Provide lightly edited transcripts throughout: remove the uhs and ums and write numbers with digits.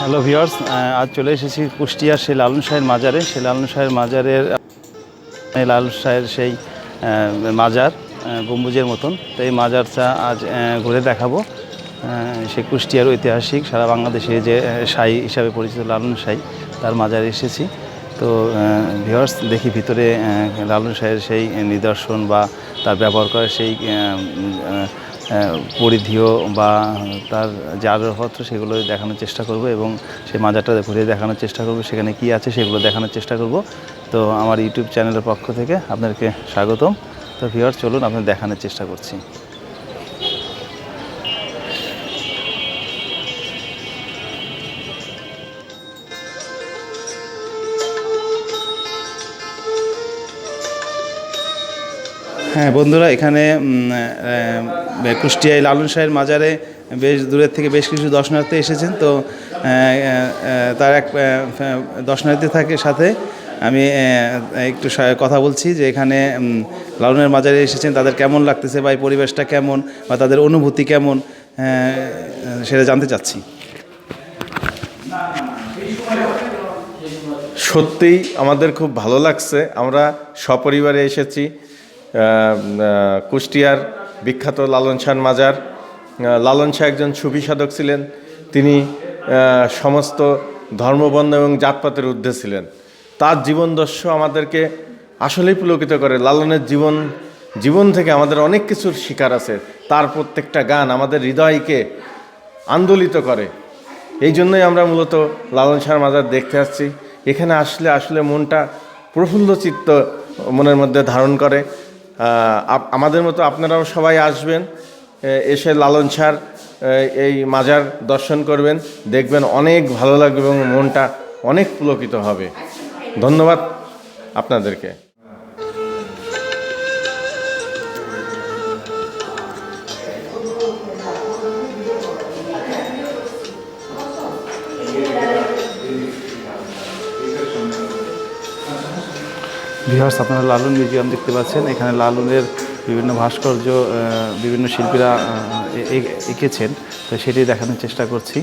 Hello viewers, আজ চলে এসেছি কুষ্টিয়ার সেই লালন শাহের মাজারে। সেই লালন শাহের মাজারের লালন শাহের সেই মাজার গম্বুজের মতন। তো এই মাজারটা আজ ঘুরে দেখাবো। সেই কুষ্টিয়ার ঐতিহাসিক সারা বাংলাদেশে যে শাহী হিসাবে পরিচিত লালন শাহ, তার মাজারে এসেছি। তো ভিউয়ার্স, দেখি ভিতরে লালন শাহের সেই নিদর্শন বা তার ব্যবহার করা সেই পরিধেয় বা তার যে আসবাবপত্র সেগুলো দেখানোর চেষ্টা করব এবং সেই মাজারটা ঘুরে দেখানোর চেষ্টা করব, সেখানে কি আছে সেগুলো দেখানোর চেষ্টা করব। তো আমার ইউটিউব চ্যানেলের পক্ষ থেকে আপনাদেরকে স্বাগতম। তো ভিউয়ার্স, চলুন আপনাদের দেখানোর চেষ্টা করছি। হ্যাঁ বন্ধুরা, এখানে কুষ্টিয়ায় লালন শাহের মাজারে বেশ দূরের থেকে বেশ কিছু দর্শনার্থী এসেছেন। তো তার এক দর্শনার্থী থাকে সাথে আমি একটু কথা বলছি যে এখানে লালনের মাজারে এসেছেন, তাদের কেমন লাগতেছে বা এই পরিবেশটা কেমন বা তাদের অনুভূতি কেমন সেটা জানতে চাচ্ছি। সত্যিই আমাদের খুব ভালো লাগছে। আমরা সপরিবারে এসেছি কুষ্টিয়ার বিখ্যাত লালন শাহ মাজার। লালন শাহ একজন সুফি সাধক ছিলেন। তিনি সমস্ত ধর্মবর্ণ এবং জাতপাতের ঊর্ধ্বে ছিলেন। তার জীবনদর্শ আমাদেরকে আসলেই পুলকিত করে। লালনের জীবন থেকে আমাদের অনেক কিছুর শিকার আছে। তার প্রত্যেকটা গান আমাদের হৃদয়কে আন্দোলিত করে। এই জন্যই আমরা মূলত লালন শাহ মাজার দেখতে আসছি। এখানে আসলে মনটা প্রফুল্ল চিত্ত মনের মধ্যে ধারণ করে। আমাদের মতো আপনারাও সবাই আসবেন, এসে লালন শাহর এই মাজার দর্শন করবেন, দেখবেন অনেক ভালো লাগবে এবং মনটা অনেক পুলকিত হবে। ধন্যবাদ আপনাদেরকে। ভিউয়ার্স, আপনারা লালন মিউজিয়াম দেখতে পাচ্ছেন। এখানে লালনের বিভিন্ন ভাস্কর্য বিভিন্ন শিল্পীরা এঁকেছেন, তো সেটি দেখানোর চেষ্টা করছি।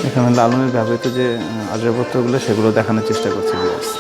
এখানে লালনের ব্যবহৃত যে আসবাবপত্রগুলো সেগুলো দেখানোর চেষ্টা করছি ভিউয়ার্স।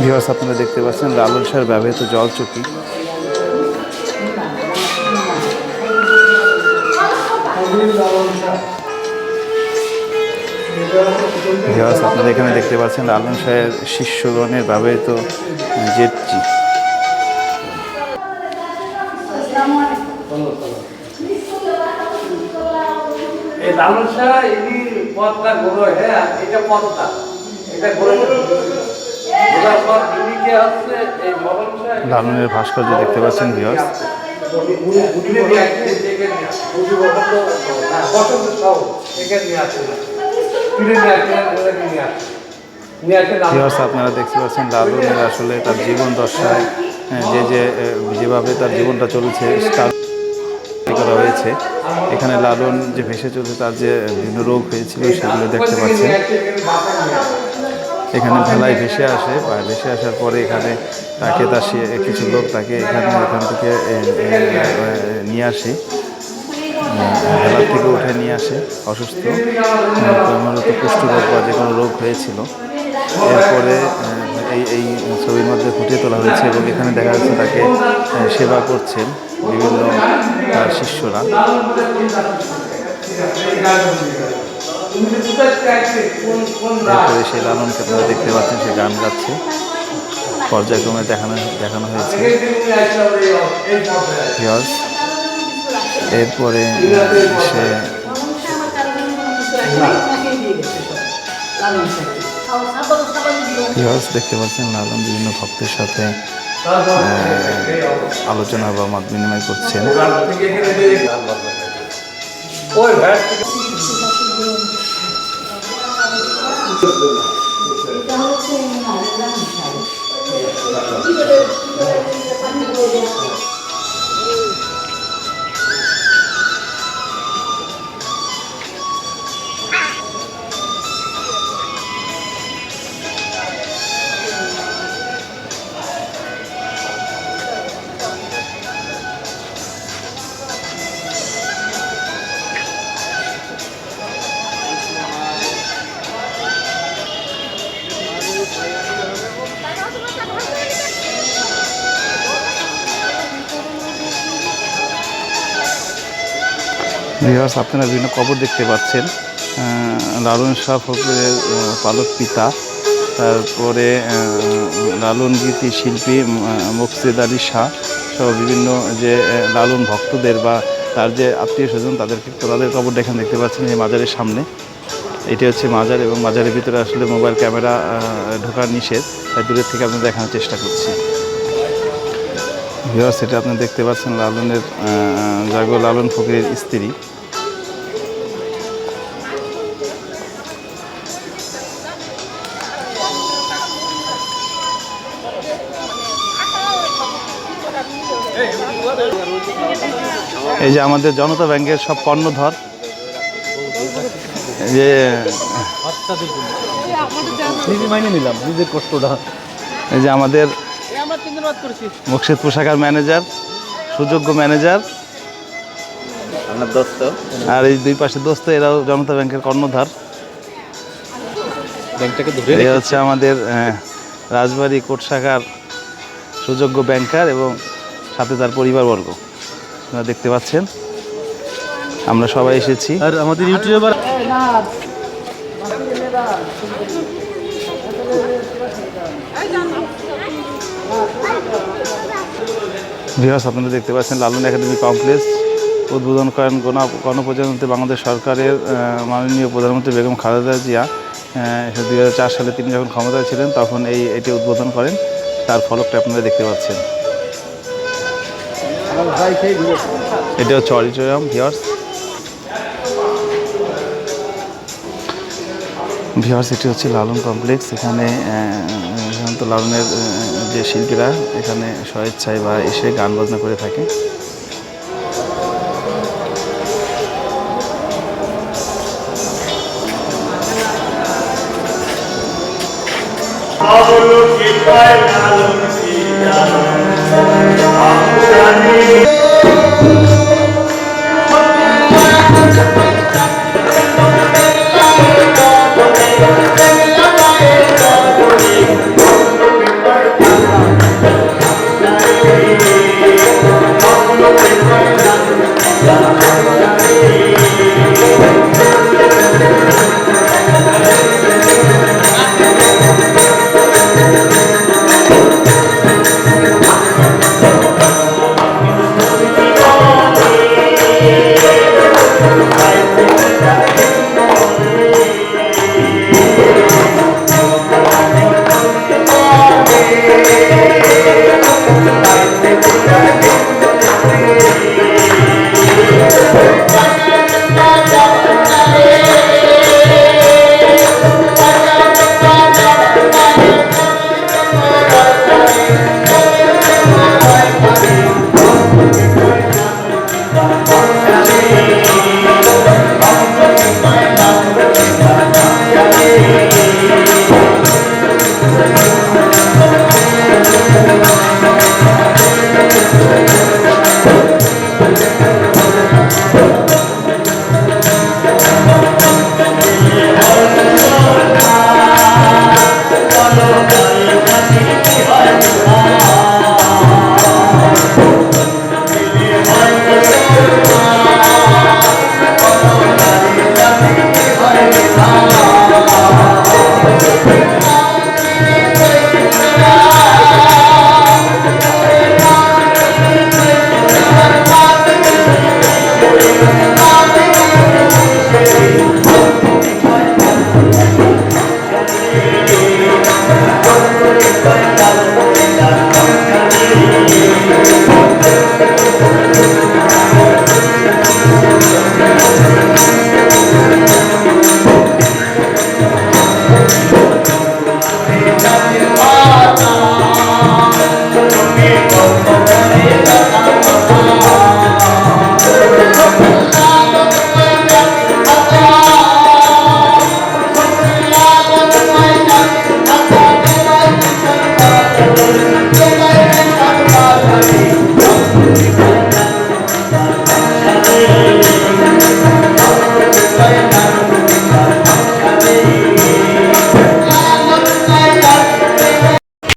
ভিউয়ার্স, আপনারা দেখতে পাচ্ছেন লালন শাহের ব্যবহৃত জলচকি। ভিউয়ার্স, আপনারা এখানে দেখতে পাচ্ছেন লালন শাহের শিষ্যগণের ব্যবহৃত জেটজি। লালন শাহ ইনি পথটা গড়ো, হ্যাঁ এটা পথটা, এটা গড়ে লালনের ভাস্কর্য দেখতে পাচ্ছেন ভিউয়ার্স। ভিউয়ার্স, আপনারা দেখতে পাচ্ছেন লালনের আসলে তার জীবন দশায় যেভাবে তার জীবনটা চলেছে করা হয়েছে। এখানে লালন যে ভেসে চলছে, তার যে বিভিন্ন রোগ হয়েছিল সেগুলো দেখতে পাচ্ছেন। এখানে ভেলায় ভেসে আসে, ভেসে আসার পরে এখানে তাকে কিছু লোক তাকে এখান থেকে নিয়ে আসে, ভেলার থেকে উঠে নিয়ে আসে অসুস্থ মূলত কুষ্ঠরোগ বা যে কোনো রোগ হয়েছিল। এরপরে এই ছবির মধ্যে ফুটিয়ে তোলা হয়েছে এবং এখানে দেখা যাচ্ছে তাকে সেবা করছেন বিভিন্ন শিষ্যরা। এরপরে সেই লালনকে আপনারা দেখতে পাচ্ছেন, সে গান গাচ্ছে। পর্যায়ক্রমে দেখানো হয়েছে। ভিউয়ার্স, এরপরে সে ভিউয়ার্স দেখতে পাচ্ছেন লালন বিভিন্ন ভক্তের সাথে আলোচনা বা মত বিনিময় করছেন। ভিউয়ার্স, আপনারা বিভিন্ন কবর দেখতে পাচ্ছেন। লালন শাহ ফকিরের পালক পিতা, তারপরে লালন গীতি শিল্পী মুকসেদ আলী শাহ সহ বিভিন্ন যে লালন ভক্তদের বা তার যে আত্মীয় স্বজন তাদের কবর এখানে দেখতে পাচ্ছেন এই মাজারের সামনে। এটি হচ্ছে মাজার এবং মাজারের ভিতরে আসলে মোবাইল ক্যামেরা ঢোকার নিষেধ, তাই দূরের থেকে আপনাদের দেখানোর চেষ্টা করছি। ভিউয়ার্স, এটা আপনি দেখতে পাচ্ছেন লালনের জাগো লালন ফকিরের স্ত্রী। এই যে আমাদের জনতা ব্যাংকের সব কর্ণধর, যে এই যে আমাদের মুকসেদপুর শাখার ম্যানেজার, সুযোগ্য ম্যানেজার, আর এই দুই পাশে দোস্ত, এরাও জনতা ব্যাংকের কর্ণধার। এই হচ্ছে আমাদের রাজবাড়ী কোট শাখার সুযোগ্য ব্যাংকার এবং সাথে তার পরিবারবর্গ আপনারা দেখতে পাচ্ছেন। আমরা সবাই এসেছি। আর আমাদের ইউটিউবার ভিউয়ার্স, আপনারা দেখতে পাচ্ছেন লালন একাডেমি কমপ্লেক্স উদ্বোধন করেন গণপ্রজাতন্ত্রী বাংলাদেশ সরকারের মাননীয় প্রধানমন্ত্রী বেগম খালেদা জিয়া। 2004 সালে তিনি যখন ক্ষমতায় ছিলেন তখন এটি উদ্বোধন করেন। তার ফলকটা আপনারা দেখতে পাচ্ছেন। এটা হচ্ছে অডিটোরিয়াম। ভিউয়ার্স, এটি হচ্ছে লালন কমপ্লেক্স। এখানে সাধারণত লালনের যে শিল্পীরা এখানে স্বেচ্ছায় বা এসে গান বাজনা করে থাকে। লালন